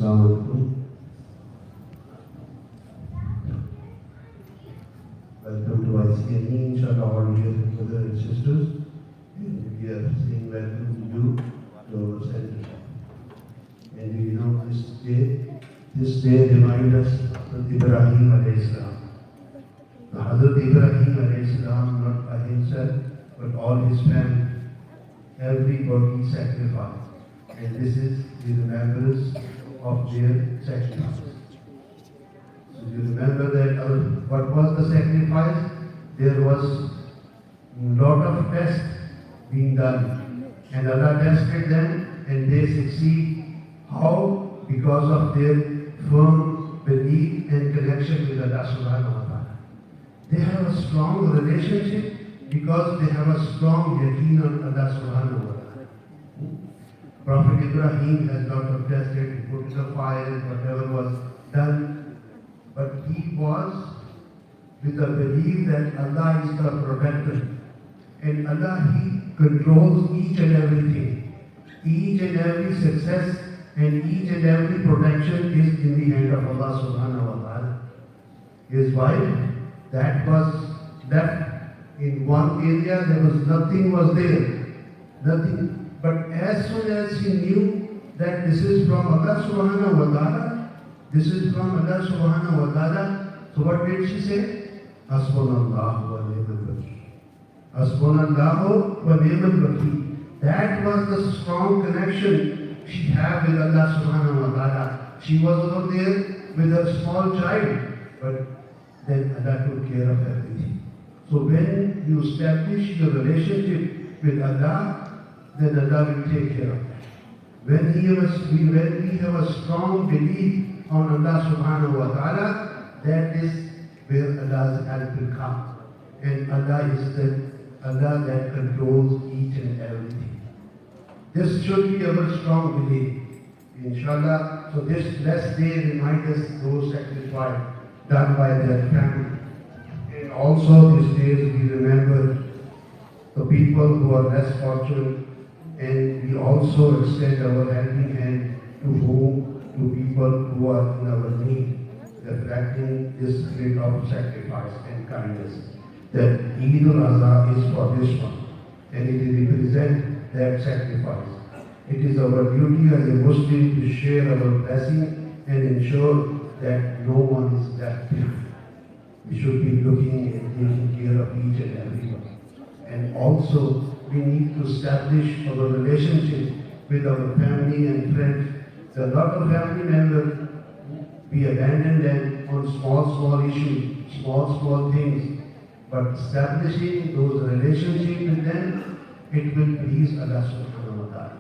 Assalamu alaikum. Welcome to ICME, inshallah, all dear brothers and sisters. And we are saying welcome to you to our center. And you know, this day reminds us of Ibrahim alayhi salam. The Hazrat Ibrahim alayhi salam, not by himself, but all his family, everybody sacrificed. And this is the remembrance of their sacrifice. So you remember that what was the sacrifice? There was a lot of tests being done. And Allah tested them and they succeed. How? Because of their firm belief and connection with Allah subhanahu wa ta'ala. They have a strong relationship because they have a strong yaqeen on Allah subhanahu wa ta'ala. Prophet Ibrahim has not tested, he put in the fire, whatever was done. But he was with the belief that Allah is the protector. And Allah, He controls each and everything. Each and every success and each and every protection is in the hand of Allah subhanahu wa ta'ala. His wife, that was left in one area, there was nothing was there. Nothing. But as soon as he knew that this is from Allah subhanahu wa ta'ala, this is from Allah subhanahu wa ta'ala, so what did she say? Hasbunallahu wa ni'mal wakeel. Hasbunallahu wa ni'mal wakeel. That was the strong connection she had with Allah subhanahu wa ta'ala. She was over there with a small child, but then Allah took care of everything. So when you establish your relationship with Allah, then Allah will take care of that. When we have a strong belief on Allah subhanahu wa ta'ala, that is where Allah's help will come. And Allah is the Allah that controls each and everything. This should be our strong belief. Inshallah, so this blessed day reminds us those sacrifices done by their family. And also this day we remember the people who are less fortunate, and we also extend our helping hand to people who are in our need, reflecting this spirit of sacrifice and kindness. That Eid-Ul-Adha is for this one, and it represents that sacrifice. It is our duty as a Muslim to share our blessing and ensure that no one is left behind. We should be looking and taking care of each and everyone. And also, we need to establish our relationship with our family and friends. There are a lot of family members, we abandon them on small issues, small things. But establishing those relationships with them, it will please Allah subhanahu wa ta'ala.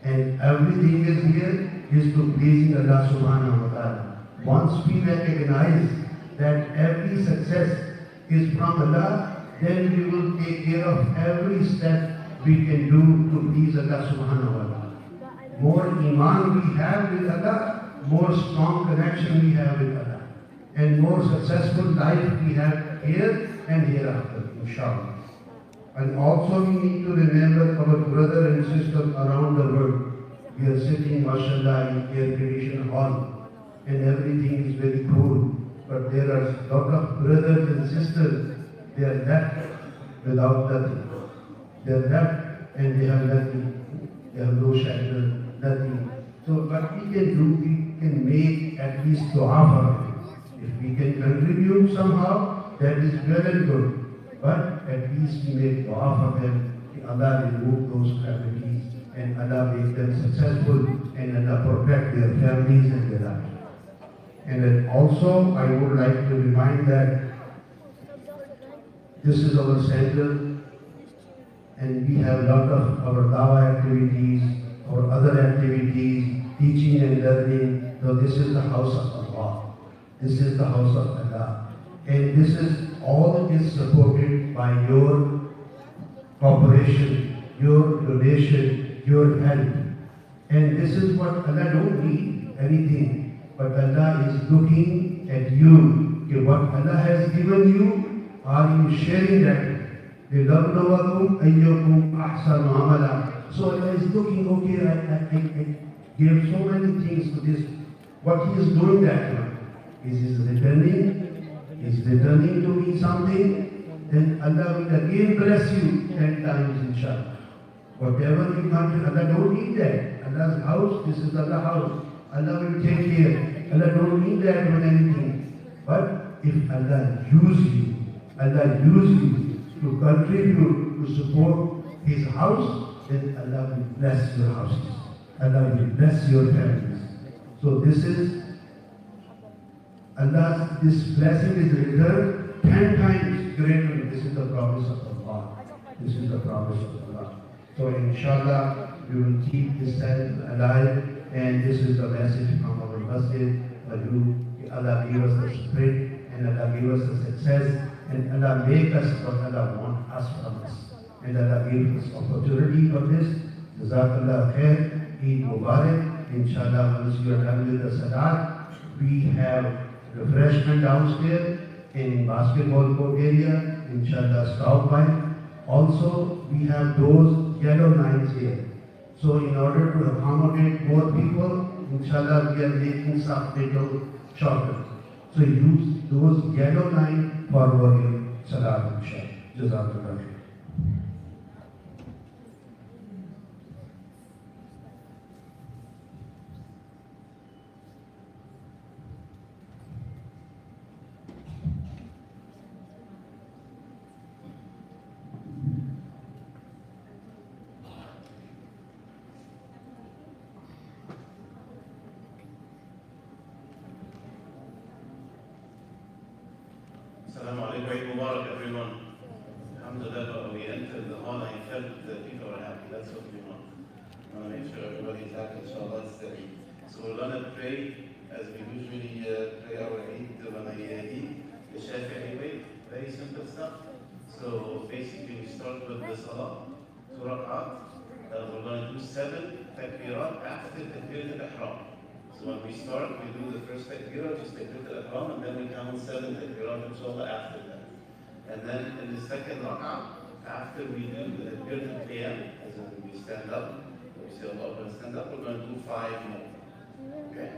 And everything is here is to pleasing Allah subhanahu wa ta'ala. Once we recognize that every success is from Allah, then we will take care of every step we can do to please Allah subhanahu wa ta'ala. More iman we have with Allah, more strong connection we have with Allah. And more successful life we have here and hereafter, inshallah. And also we need to remember our brother and sister around the world. We are sitting, mashallah, in air conditioned hall, and everything is very cool. But there are a lot of brothers and sisters, they are left without nothing. They are left and they have nothing. They have no shelter, nothing. So what we can do, we can make at least dua for them. If we can contribute somehow, that is well and good. But at least we make dua for them. Allah remove those calamities and Allah make them successful and Allah protect their families and their lives. And then also I would like to remind that this is our center and we have a lot of our dawah activities, our other activities, teaching and learning. So this is the house of Allah. This is the house of Allah. And this is all is supported by your cooperation, your donation, your help. And this is what Allah don't need anything, but Allah is looking at you. Okay, what Allah has given you, are you sharing that? لِنَبْلُوَكُمْ أَيُّكُمْ أَحْسَنُ عَمَلًا. So Allah is looking, okay, I gave so many things to this what he is doing that one. He's returning to me something, then Allah will again bless you 10 times inshallah. Whatever you want, Allah don't need that. Allah's house, this is Allah's house. Allah will take care. Allah don't need that for anything. But if Allah use you to contribute, to support His house, then Allah will bless your houses. Allah will bless your families. So this is Allah's, this blessing is returned 10 times greater. This is the promise of Allah. This is the promise of Allah. So inshallah, we will keep this talent alive, and this is the message from our masjid. Allah give us the strength, and Allah give us the success, and Allah make us what Allah wants us from us. And Allah give us opportunity for this. Jazakallah khair. Eid Mubarak. Inshallah, once you are done with the salat, we have refreshment downstairs in basketball court area. Inshallah, stop by. Also, we have those yellow lines here. So in order to accommodate more people, inshallah, we are making some little shorter. So use those yellow lines for your salat, inshallah. Jazakallah khair. Assalamu alaikum, Eid Mubarak everyone. Alhamdulillah, we entered the hall and felt that people are happy. That's what we want. We want to make sure everybody's happy, inshallah, it's the Eid. So we're going to pray as we usually pray our Eid when I eat. The Shafi'i way, very simple stuff. So basically we start with the Salah, 2 rak'at. We're going to do 7 takbirat after takbirat al-ihram. So when we start, we do the first takbirah, just takbirat al-ihram, and then we count 7 takbirat inshallah after that. And then in the second rak'ah, after we do the takbirat al-qiyam, as in we stand up, we say Allah Akbar and stand up, we're going to do 5 more. Okay?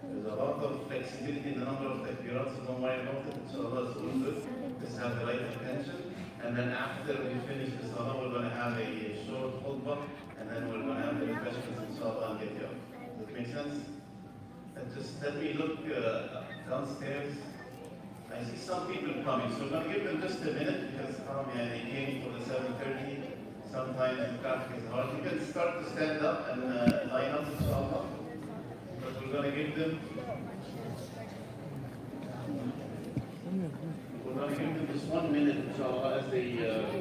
There's a lot of flexibility in the number of takbirats, so don't worry about it, inshallah, it's all good. Just have the right intention. And then after we finish the salah, we're going to have a short khutbah, and then we're going to have the refreshments inshallah and get you out. Does that make sense? Just let me look downstairs. I see some people coming, so we're going to give them just a minute because they came for the 7:30. Sometimes the traffic is hard. You can start to stand up and line up, inshallah. But we're going to give them. We're going to give them just 1 minute, inshallah, as they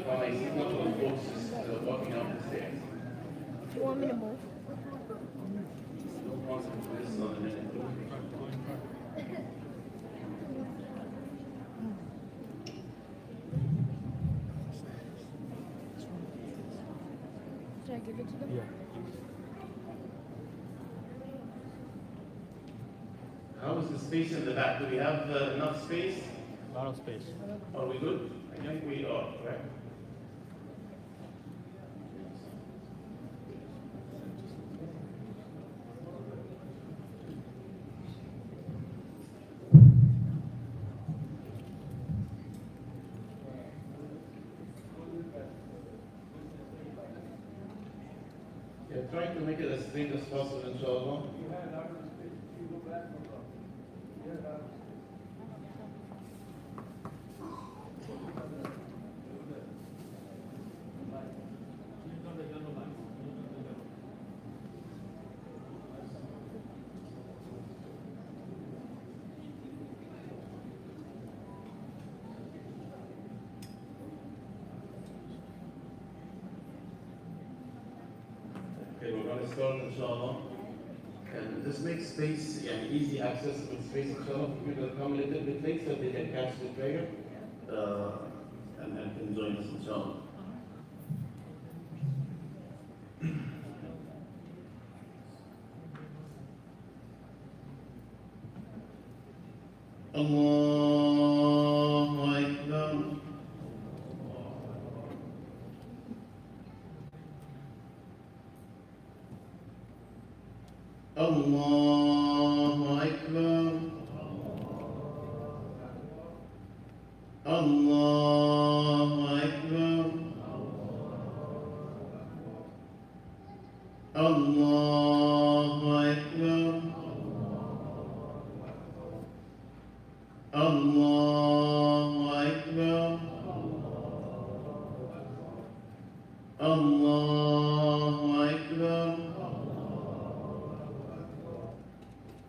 come. I see a couple of folks just walking up the stairs. Do you want me to move? Just 1 minute. Should I give it to them? Yeah. How is the space in the back? Do we have enough space? A lot of space. Are we good? I think we are, correct? Yeah, trying to make it as straight as possible, inshallah. Okay, we're going to start, inshallah. And this makes space, easy accessible space, inshallah, for people that come a little bit late so they can catch the prayer and can join us, inshallah. Allahu Akbar. Allahu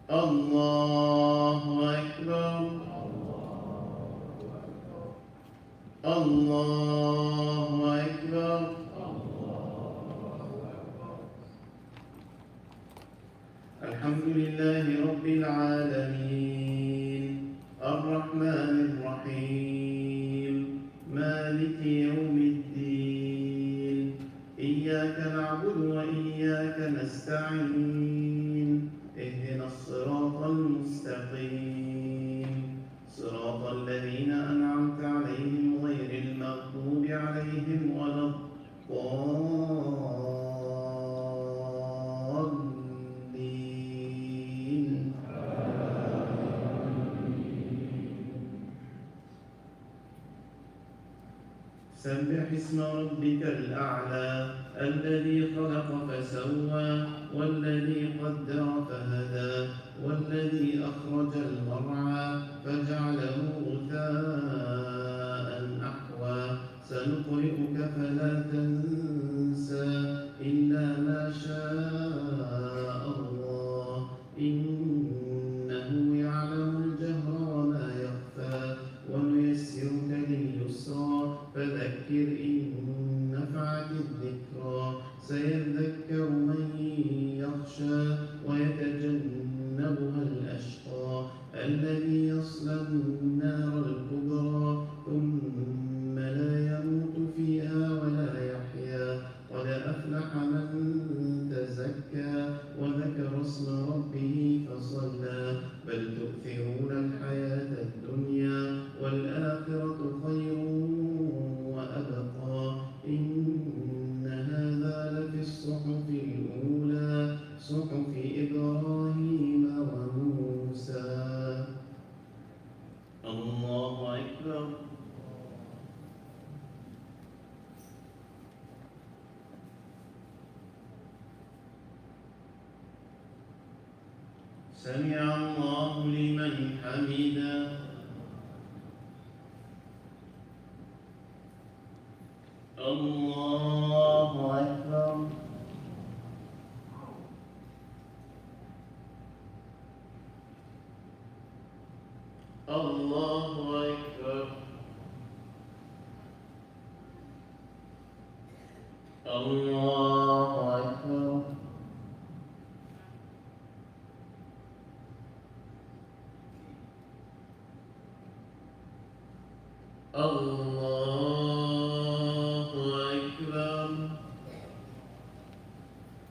الله أكبر الله أكبر الحمد لله رب العالمين الرحمن الرحيم مالك يوم الدين إياك نعبد وإياك نستعين اهدنا الصراط المستقيم صراط الذين أنعمت عليهم غير المغضوب عليهم ولا الضالين سبح اسم ربك الأعلى الذي خلق فسوى والذي قدر فهدى والذي أخرج المرعى فجعله غثاء أحوى سنقرئك فلا تنسى إلا ما شاء الله إنه يعلم الجهر وما يخفى ونيسرك لليسرى فذكر إن نفعت الذكرى سيذكر من يخشى ويتجنبها الأشقى الذي يصلى النار الكبرى ثم لا يموت فيها ولا يحيا قد أفلح من تزكى وذكر اسم ربه فصلى بل تؤثرون الحياة الدنيا والآخرة خير وأبقى إن هذا لفي الصحف الأولى صحف إبراهيم وموسى الله أكبر سمع الله لمن حمده الله أكبر الله أكبر الله أكبر الله أكبر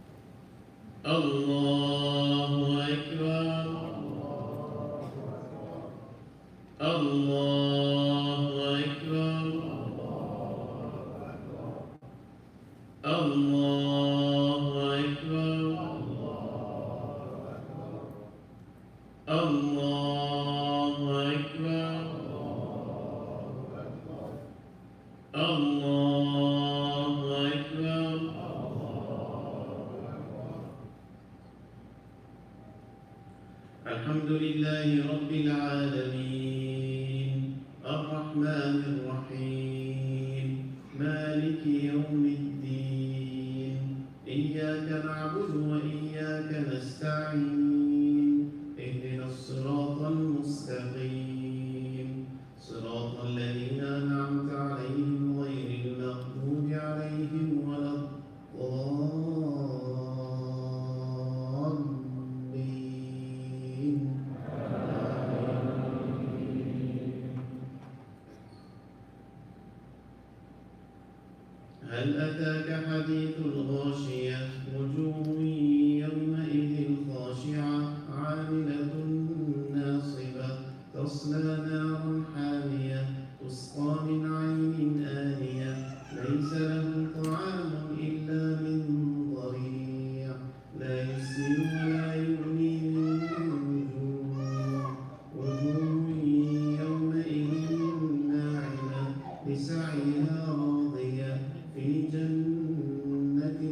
الله أكبر الله أكبر الله أكبر الله أكبر الله أكبر الحمد لله رب العالمين الرحمن الرحيم مالك يوم الدين إياك نعبد وإياك نستعين اهدنا الصراط المستقيم صراط الذين أنعمت عليهم غير المغضوب عليهم ولا الضالين هل أتاك حديث الغاشية وجوه يومئذ خاشعة عاملة ناصبة تصلى نارا حامية تسقى من عين آنية ليس لهم طعام إلا من ضريع لا يسمن ولا يغني من جوع وجوه يومئذ ناعمة لسعيها راضية في جنة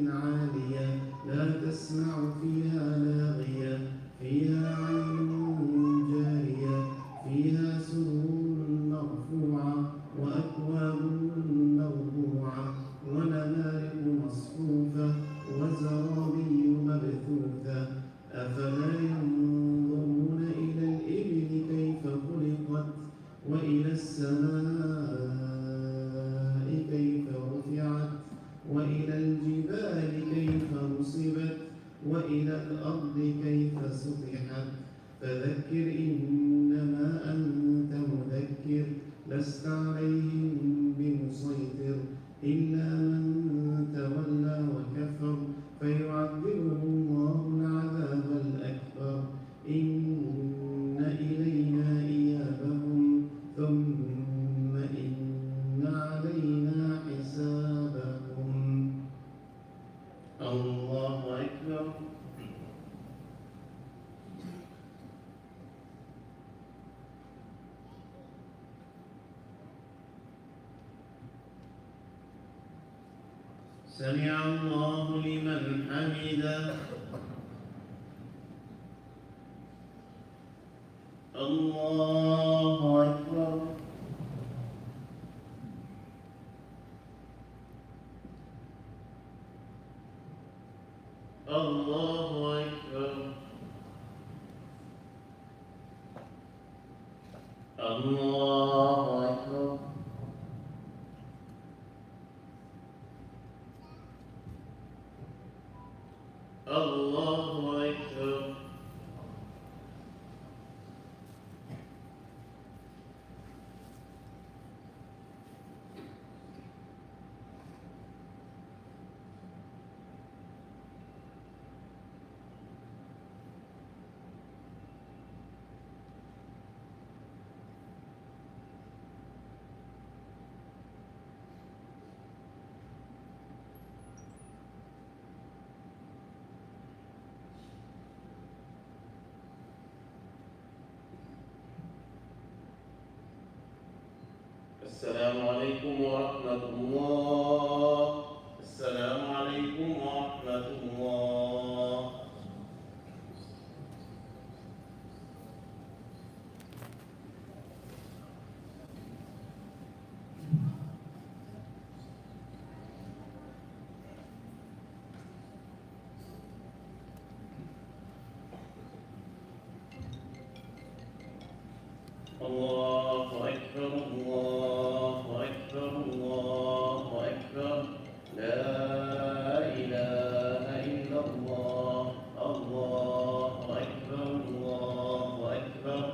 فذكر إنما أنت مذكر لست عليهم بمسيطر إلا من تولى وكفر فيعذبه الله العذاب الأكبر إن إلينا إيابهم ثم إن علينا حسابهم. الله أكبر. سمع الله لمن حمده. الله أكبر. الله أكبر. الله أكبر. الله أكبر. السلام عليكم ورحمة الله. السلام عليكم ورحمة الله. الله أكبر. الله أكبر. الله أكبر. لا إله إلا الله. الله أكبر. الله أكبر.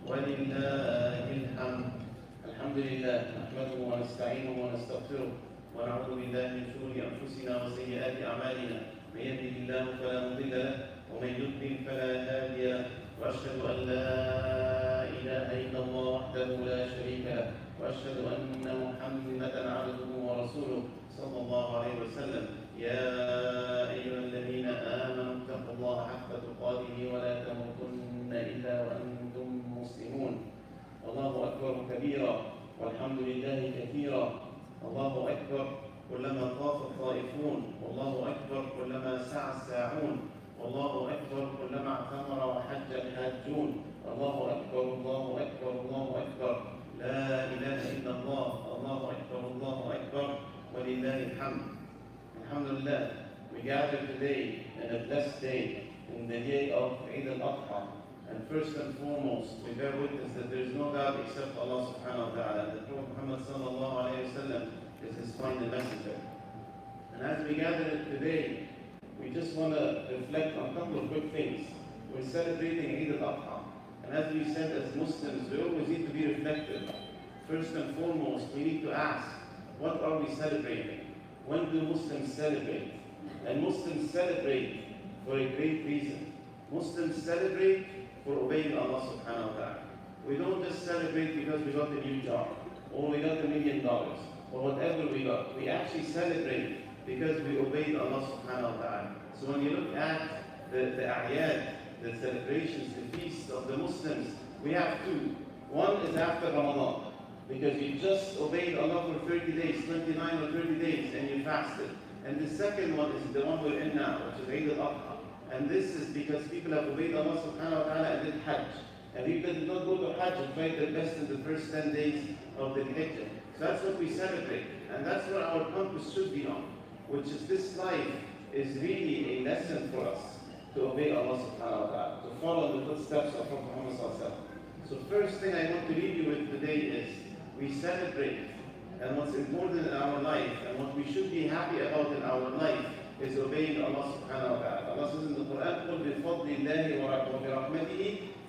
ولله الحمد. الحمد لله نحمده ونستعينه ونستغفره ونعوذ بالله من شرور أنفسنا وسيئات أعمالنا. من يهده الله فلا مضل له ومن يضلل فلا هادي له وأشهد أن لا إله إلا الله وحده لا شريك له وأشهد أن محمدا عبده ورسوله صلى الله عليه وسلم. يا أيها الذين آمنوا اتقوا الله حق تقاته ولا تموتن إلا وأنتم مسلمون. الله أكبر كبيرا والحمد لله كثيرا. الله أكبر كلما طاف الطائفون. والله أكبر كلما سعى الساعون. والله أكبر كلما اعتمر وحج الحاجون. الله أكبر. الله أكبر. الله أكبر. لا إله إلا الله. الله أكبر. الله أكبر. ولله الحمد. Alhamdulillah, we gather today in a blessed day, in the day of Eid-Ul-Adha. And first and foremost, we bear witness that there is no God except Allah subhanahu wa ta'ala. The Prophet Muhammad sallallahu alayhi wa sallam is his final messenger. And as we gather today, we just want to reflect on a couple of quick things. We're celebrating Eid-Ul-Adha. And as we said, as Muslims, we always need to be reflective. First and foremost, we need to ask, what are we celebrating? When do Muslims celebrate? And Muslims celebrate for a great reason. Muslims celebrate for obeying Allah subhanahu wa ta'ala. We don't just celebrate because we got a new job, or we got $1 million, or whatever we got. We actually celebrate because we obeyed Allah subhanahu wa ta'ala. So when you look at the a'yad, the celebrations, the feasts of the Muslims, we have two. One is after Ramadan, because you just obeyed Allah for 30 days, 29 or 30 days, and you fasted. And the second one is the one we're in now, which is Eid-Ul-Adha. And this is because people have obeyed Allah subhanahu wa ta'ala and did Hajj. And people did not go to Hajj and tried their best in the first 10 days of the Hijjah. So that's what we celebrate. And that's what our compass should be on, which is this life is really a lesson for us to obey Allah subhanahu wa ta'ala, to follow the footsteps of Prophet Muhammad sallallahu alaihi wasallam. So first thing I want to leave you with today is we celebrate, and what's important in our life and what we should be happy about in our life is obeying Allah subhanahu wa ta'ala. Allah says in the Quran, قُلْ بِفَضْلِ اللَّهِ وَبِرَحْمَتِهِ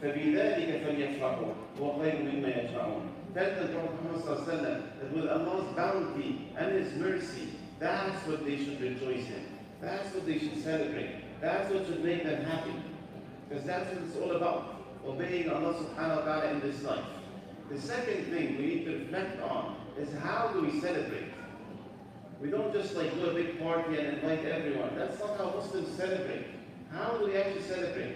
فبذلك فليفرحوا هو خير مما يجمعون. Tell the Prophet Muhammad sallallahu alaihi wasallam that with Allah's bounty and His mercy, that's what they should rejoice in. That's what they should celebrate. That's what should make them happy. Because that's what it's all about, obeying Allah subhanahu wa ta'ala in this life. The second thing we need to reflect on is how do we celebrate? We don't just do a big party and invite everyone. That's not how Muslims celebrate. How do we actually celebrate?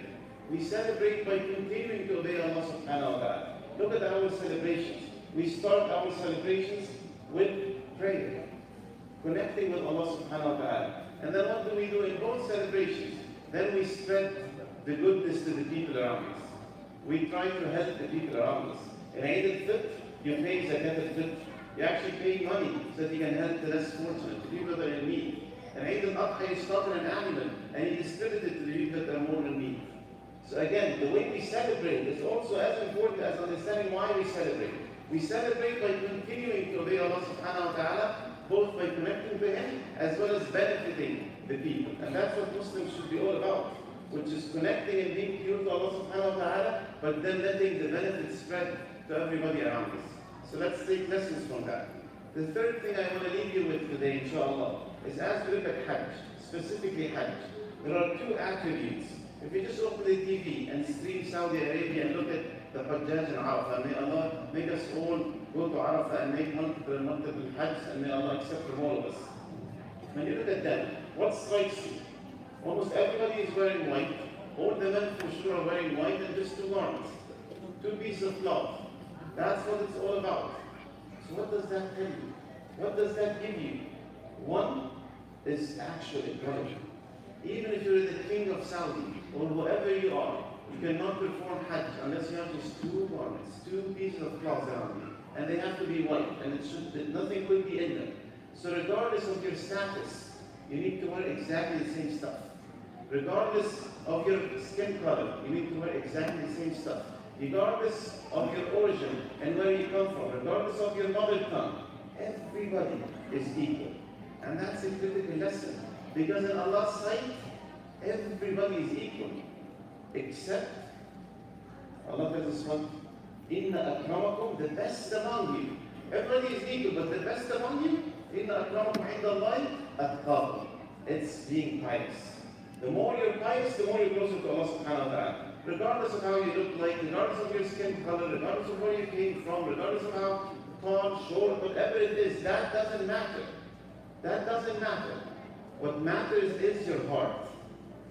We celebrate by continuing to obey Allah subhanahu wa ta'ala. Look at our celebrations. We start our celebrations with prayer, connecting with Allah subhanahu wa ta'ala. And then what do we do in both celebrations? Then we spread the goodness to the people around us. We try to help the people around us. In Eid-Ul-Adha, you pay zakat al-fitr. You actually pay money so that you can help the less fortunate, the people that are in need. And Eid-Ul-Adha, you slaughter an animal and you distribute it to the people that are more in need. So again, the way we celebrate is also as important as understanding why we celebrate. We celebrate by continuing to obey Allah subhanahu wa ta'ala, both by connecting to Him as well as benefiting the people. And that's what Muslims should be all about, which is connecting and being pure to Allah subhanahu wa ta'ala, but then letting the benefits spread to everybody around us. So let's take lessons from that. The third thing I want to leave you with today, inshallah, is as we look at Hajj, specifically Hajj, there are two attributes. If you just open the TV and stream Saudi Arabia and look at the Hajjaj in Arafah, may Allah make us all go to Arafah and make multiple Hajj, and may Allah accept from all of us. When you look at them, what strikes you? Almost everybody is wearing white. All the men for sure are wearing white and just two garments, two pieces of cloth. That's what it's all about. So what does that tell you? What does that give you? One is actually right. Even if you're the king of Saudi or whoever you are, you cannot perform Hajj unless you have just two garments, two pieces of cloth around you. And they have to be white, and nothing could be in them. So regardless of your status, you need to wear exactly the same stuff. Regardless of your skin color, you need to wear exactly the same stuff. Regardless of your origin and where you come from, regardless of your mother tongue, everybody is equal. And that's a critical lesson. Because in Allah's sight, everybody is equal. Except, Allah tells us what? Inna akramakum, the best among you. Everybody is equal, but the best among you, Inna akramakum indallahi atqakum. It's being pious. The more you're pious, the more you're closer to Allah subhanahu wa ta'ala. Regardless of how you look like, regardless of your skin color, regardless of where you came from, regardless of how tall, short, whatever it is, that doesn't matter. That doesn't matter. What matters is your heart.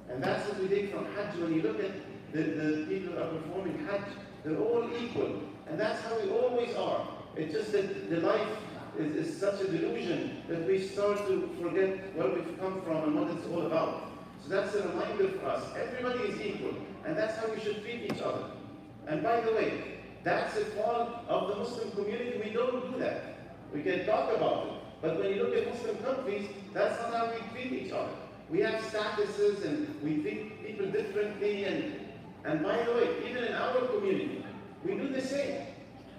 And that's what we take from Hajj. When you look at the people that are performing Hajj, they're all equal. And that's how we always are. It's just that the life is such a delusion that we start to forget where we've come from and what it's all about. So that's a reminder for us. Everybody is equal. And that's how we should treat each other. And by the way, that's a fault of the Muslim community. We don't do that. We can talk about it. But when you look at Muslim countries, that's not how we treat each other. We have statuses and we treat people differently. And by the way, even in our community, we do the same.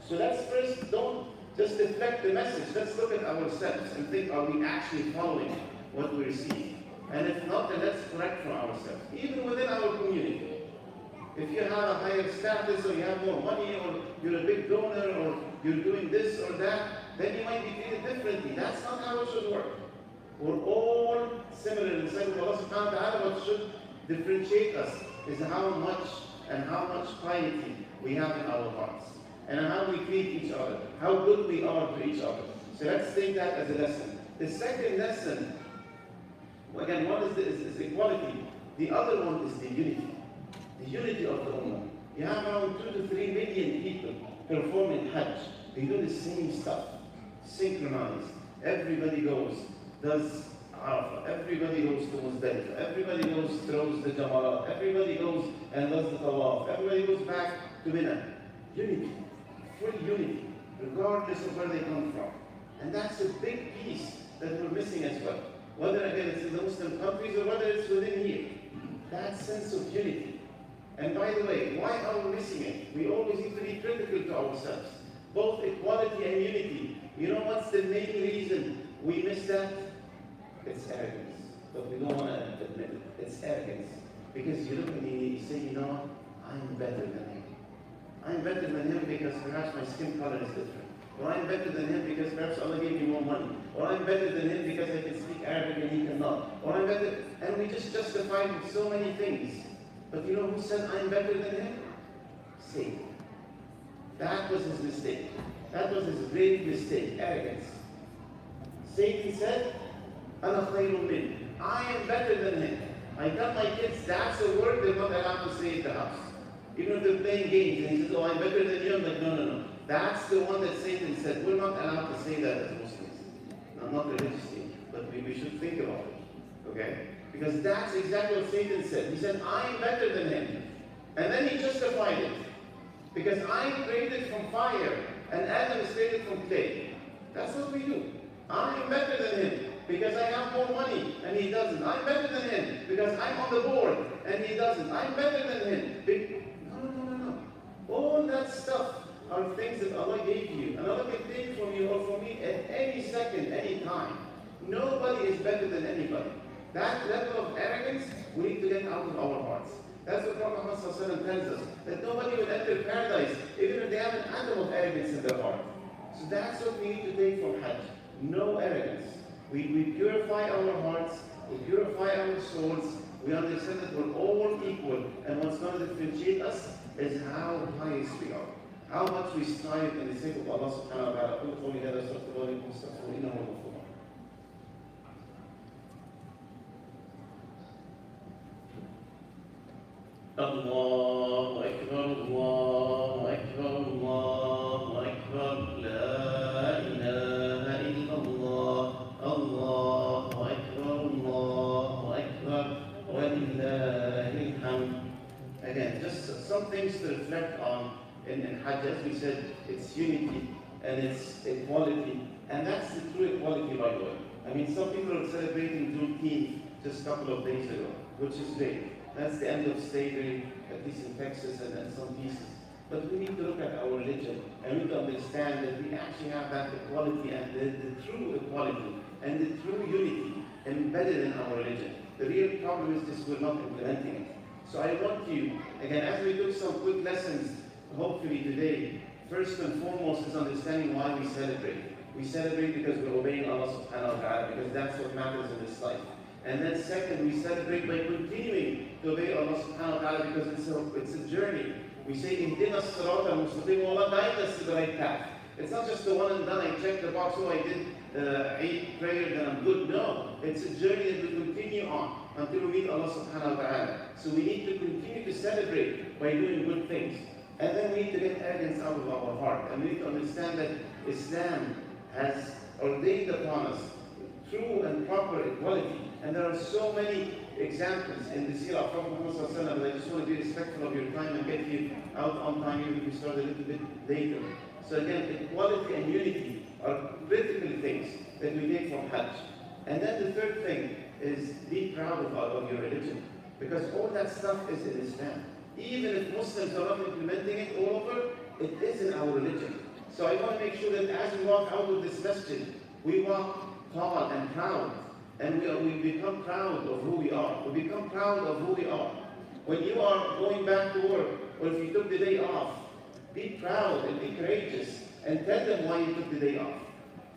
So let's first don't just deflect the message. Let's look at ourselves and think, are we actually following what we receive? And if not, then let's correct for ourselves. Even within our community. If you have a higher status or you have more money or you're a big donor or you're doing this or that, then you might be treated differently. That's not how it should work. We're all similar in the sight of Allah subhanahu wa ta'ala. What should differentiate us is how much piety we have in our hearts. And how we treat each other. How good we are to each other. So let's take that as a lesson. The second lesson, again, one is equality. The other one is the unity. The unity of the Ummah. You have around 2 to 3 million people performing Hajj. They do the same stuff. Synchronized. Everybody goes, does Arafah. Everybody goes to Muzdalifah. Everybody goes, throws the Jamarat. Everybody goes and does the Tawaf. Everybody goes back to Mina. Unity. Full unity. Regardless of where they come from. And that's a big piece that we're missing as well. Whether again it's in the Muslim countries or whether it's within here. That sense of unity. And by the way, why are we missing it? We always need to be critical to ourselves. Both equality and unity. You know what's the main reason we miss that? It's arrogance. But we don't want to admit it. It's arrogance. Because you look at me and you say, you know, I'm better than him. I'm better than him because perhaps my skin color is different. Or I'm better than him because perhaps Allah gave me more money. Or I'm better than him because I can speak Arabic and he cannot. Or I'm better, and we just justify with so many things. But you know who said I'm better than him? Satan. That was his mistake. That was his great mistake, arrogance. Satan said, أَنَا خَيْرٌ مِنْهُ. I am better than him. I tell my kids, that's a word they're not allowed to say in the house. Even if they're playing games and he says, oh, I'm better than you, I'm like, no. That's the one that Satan said, we're not allowed to say that as Muslims. No, not religiously, but we should think about it. Okay? Because that's exactly what Satan said. He said, I'm better than him. And then he justified it. Because I'm created from fire and Adam is created from clay. That's what we do. I'm better than him because I have more money and he doesn't. I'm better than him because I'm on the board and he doesn't. I'm better than him. No. All that stuff are things that Allah gave you. And Allah can take from you or from me at any second, any time. Nobody is better than anybody. That level of arrogance, we need to get out of our hearts. That's what Prophet Muhammad tells us, that nobody will enter paradise even if they have an atom of arrogance in their heart. So that's what we need to take from Hajj. No arrogance. We purify our hearts, we purify our souls, we understand that we're all equal, and what's going to differentiate us is how pious we are. How much we strive in the sake of Allah subhanahu wa ta'ala. قُلْ قَوْلِ هَذَا أَسْتَغْفِرُ لَكُمْ وَاسْتَغْفِرُوهُ إِنَّهُ هُوَ الْغَفُورُ الرَّحِيمُ. الله أكبر الله أكبر الله أكبر لا إله إلا الله الله أكبر الله أكبر ولله الحمد. Again, just some things to reflect on in Hajj. As we said, it's unity and it's equality, and that's the true equality, by the way. I mean, some people are celebrating Juneteenth just a couple of days ago, which is great. That's the end of slavery, at least in Texas and some pieces. But we need to look at our religion and we need to understand that we actually have that equality and the true equality and the true unity embedded in our religion. The real problem is just we're not implementing it. So I want you, again, as we took some quick lessons, hopefully today, first and foremost is understanding why we celebrate. We celebrate because we're obeying Allah subhanahu wa ta'ala, because that's what matters in this life. And then second, we celebrate by continuing to obey Allah subhanahu wa ta'ala because it's a journey. We say, Ihdina as-sirata al-mustaqim, Allah guide us to the right path. It's not just the one and done, I checked the box, I did Eid prayer, then I'm good. No, it's a journey that we continue on until we meet Allah subhanahu wa ta'ala. So we need to continue to celebrate by doing good things. And then we need to get arrogance out of our heart. And we need to understand that Islam has ordained upon us true and proper equality. And there are so many examples in the seerah of Prophet Muhammad, but I just want to be respectful of your time and get you out on time, even if we start a little bit later. So again, equality and unity are critical things that we take from Hajj. And then the third thing is be proud of your religion, because all that stuff is in Islam. Even if Muslims are not implementing it all over, it is in our religion. So I want to make sure that as we walk out of this masjid, we walk tall and proud. And we become proud of who we are. We become proud of who we are. When you are going back to work, or if you took the day off, be proud and be courageous and tell them why you took the day off.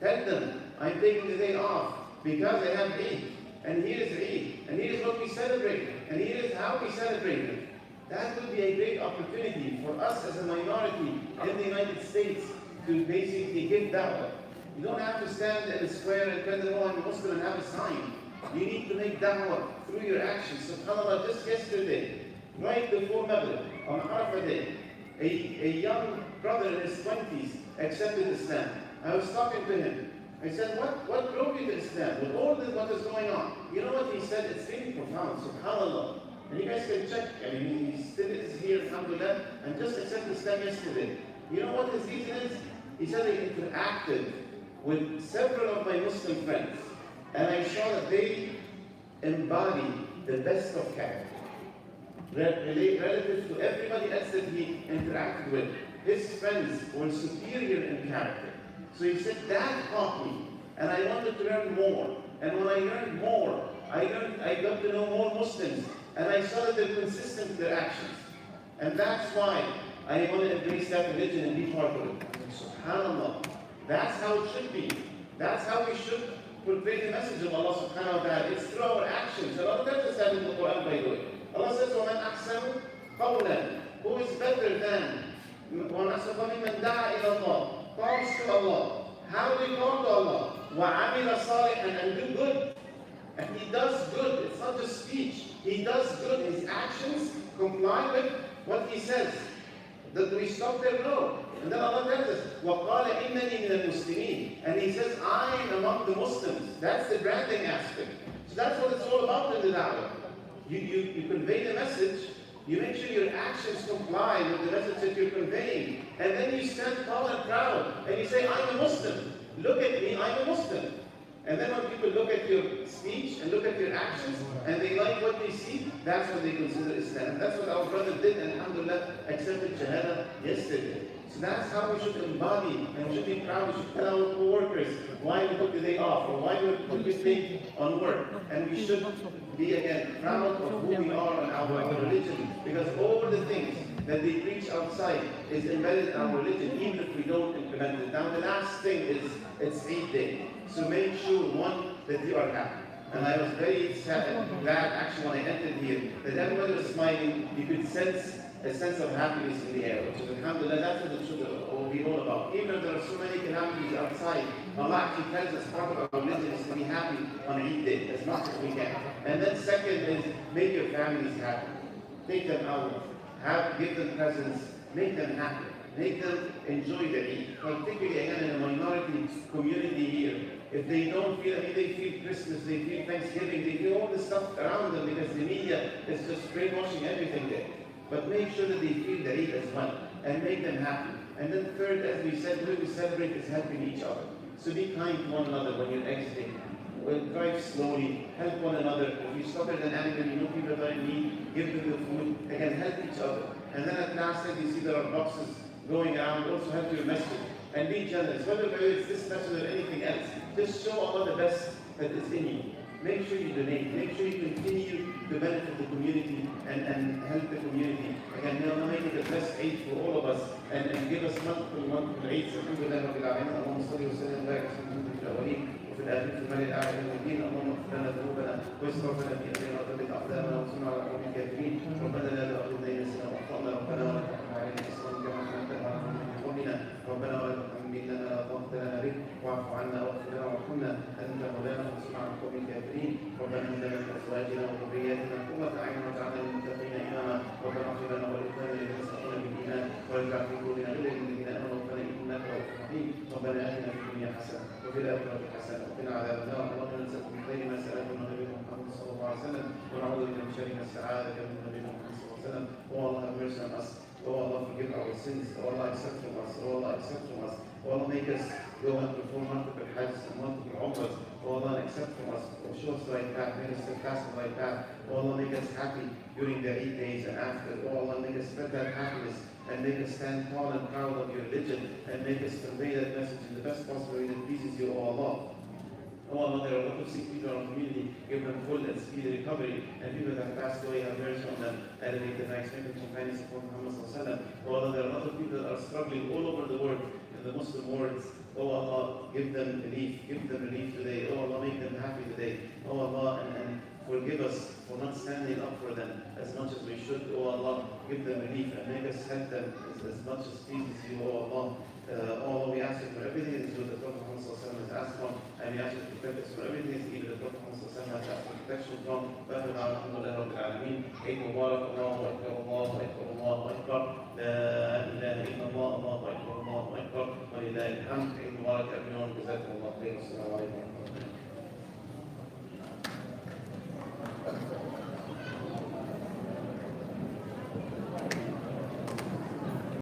Tell them, I'm taking the day off because I have Eid. And here is Eid. And here is what we celebrate. And here is how we celebrate it. That would be a great opportunity for us as a minority in the United States to basically give da'wah. You don't have to stand in the square and tell them, oh, I'm a Muslim and have a sign. You need to make da'wah through your actions. SubhanAllah, just yesterday, right before Maghrib, on Arafah Day, a young brother in his 20s accepted Islam. I was talking to him. I said, what drove you to Islam? With all this, what is going on? You know what he said? It's really profound, SubhanAllah. And you guys can check. I mean, he still is here, alhamdulillah, and just accepted Islam yesterday. You know what his reason is? He said he interacted with several of my Muslim friends, and I saw that they embody the best of character. Relative to everybody else that he interacted with, his friends were superior in character. So he said, that caught me, and I wanted to learn more. And when I learned more, I got to know more Muslims, and I saw that they're consistent with their actions. And that's why I want to embrace that religion and be part of it. SubhanAllah. That's how it should be. That's how we should portray the message of Allah subhanahu wa ta'ala. It's through our actions. Allah tells us that in the Quran, by the way. Allah says, وَمَنْ أَحْسَنُ قَوْلًا. Who is better than وَمَنْ أَحْسَنُ قَوْلًا مَنْ دَعَا إِلَى اللَّهِ. Calls to Allah. How do we call to Allah? وَعَمِلَ صَالِحًا, and do good. And he does good. It's not just speech. He does good. His actions comply with what he says. That we stop there? No. And then Allah tells us, وَقَالَ إِنَّنِي مِنَ الْمُسْلِمِينَ. And he says, I am among the Muslims. That's the branding aspect. So that's what it's all about in the da'wah. You convey the message, you make sure your actions comply with the message that you're conveying. And then you stand tall and proud, and you say, I'm a Muslim. Look at me, I'm a Muslim. And then when people look at your speech and look at your actions, and they like what they see, that's what they consider Islam. And that's what our brother did, and alhamdulillah, accepted Shahada yesterday. So that's how we should embody, and we should be proud. We should tell our co-workers why we took the day off, or why we took this day on work. And we should be, again, proud of who we are and our religion. Because all the things that they preach outside is embedded in our religion, even if we don't implement it. Now the last thing is, it's Eid Day. So make sure, one, that you are happy. And I was very sad, glad actually when I entered here, that everybody was smiling. You could sense a sense of happiness in the air, which is alhamdulillah, that's what it should be all about. Even if there are so many calamities outside, Allah actually tells us part of our religion is to be happy on Eid Day as much as we can. And then second is, make your families happy. Take them out, give them presents, make them happy. Make them enjoy the Eid. Particularly again in a minority community here. If they don't feel, they feel Christmas, they feel Thanksgiving, they feel all this stuff around them because the media is just brainwashing everything there. But make sure that they feel the Eid as well and make them happy. And then third, as we said, when we celebrate is helping each other. So be kind to one another when you're exiting. Drive slowly, help one another. If you stop at an animal, you know people are in need, give them the food. Again, help each other. And then at last, as you see there are boxes going around, also help your message. And be generous, whether it's this message or anything else. Just show Allah the best that is in you. Make sure you donate. Make sure you continue to benefit the community and help the community. Again, may Allah make it the best Eid for all of us and give us multiple Eids. Alhamdulillah Rabbil Alamin. Allahumma salli wa sallim wa barik ala al-awwalin wa fil akhirin fi al-mal'i al-a'la min al-din. Allahumma ighfir lana dhunubana wa israfana fi amrina wa thabbit aqdamana wa ansurna ala al-qawmi al-kafirin. ربنا لا تؤاخذنا إن نسينا وأخطأنا. ربنا ولا تحمل علينا إصرا كما حملته على قوم قبلنا. ربنا ولا تحملنا ما لا طاقة لنا به واعف عنا واغفر لنا وارحمنا أنت مولانا فانصرنا على القوم الكافرين. ربنا هب لنا من أزواجنا وذرياتنا قرة أعين واجعلنا للمتقين إماما. ربنا اغفر لنا ولإخواننا الذين سبقونا بالإيمان ولا تجعل في قلوبنا غلا للذين آمنوا ربنا إنك رؤوف رحيم. ربنا آتنا في الدنيا حسنة وفي الآخرة حسنة وقنا عذاب النار. اللهم نسألك من خير ما سألك من نبينا محمد صلى الله عليه وسلم ونعوذ بك من شر ما استعاذك من نبينا محمد صلى الله عليه وسلم. Oh Allah, have mercy on us. Oh Allah, forgive our sins. Oh Allah, accept from us. Oh Allah, accept from us. Oh Allah, make us go and perform multiple Hajj and multiple Umrahs. Oh Allah, accept from us. Oh, show us the right path. Make us steadfast in the right path. Oh Allah, make us happy during the Eid days and after. Oh Allah, make us spread that happiness and make us stand tall and proud of your religion and make us convey that message in the best possible way that pleases you, oh Allah. Oh Allah, there are a lot of sick people in our community. Give them full and speedy recovery. And people that have passed away, have mercy on them. Elevate the nice strength and companions of Muhammad sallallahu alaihi wasallam. Oh Allah, there are a lot of people that are struggling all over the world in the Muslim world. Oh Allah, give them relief. Give them relief today. Oh Allah, make them happy today. Oh Allah, and forgive us for not standing up for them as much as we should. Oh Allah, give them relief and make us help them as much as pleases you. Oh Allah. Allah, we ask you for everything that is good, the Prophet Muhammad has asked for, and we ask you to protect us for everything that is evil, the Prophet Muhammad has asked for protection from. وَأَخِرُ دَعْوَانَا الْحَمْدُ لِلَّهِ رَبِّ الْعَالَمِينَ. Eid Mubarak, Allahu Akbar, Allahu Akbar, Allahu Akbar. La ilaha illallah, Allahu Akbar, Allahu Akbar. Wa lillahi alhamd. Eid Mubarak, everyone. Jazakumullah khair. Assalamu alaikum.